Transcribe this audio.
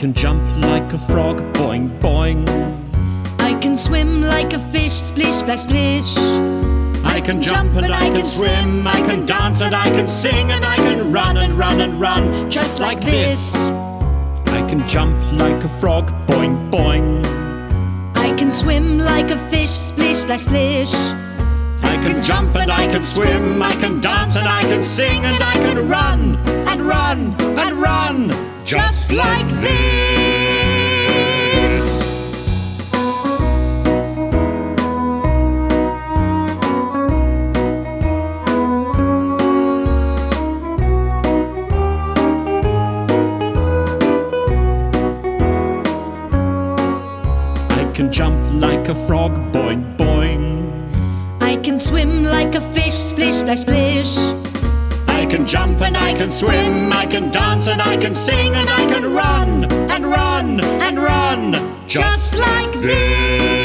can jump like a frog, boing, boing. I can swim like a fish, splish, splash, splish. I can jump and I can swim, I can dance and I can sing, and I can run and run and run, just like this. I can jump like a frog, boing, boing. I can swim like a fish, splish, splash, splish. I can jump and I can swim, I can dance and I can sing, and I can run and run and run, just like this. I can jump like a frog, boing, boing. I can swim like a fish, splish, splash, splish. I can jump and I can swim, I can dance and I can sing, and I can run and run and run, just like this.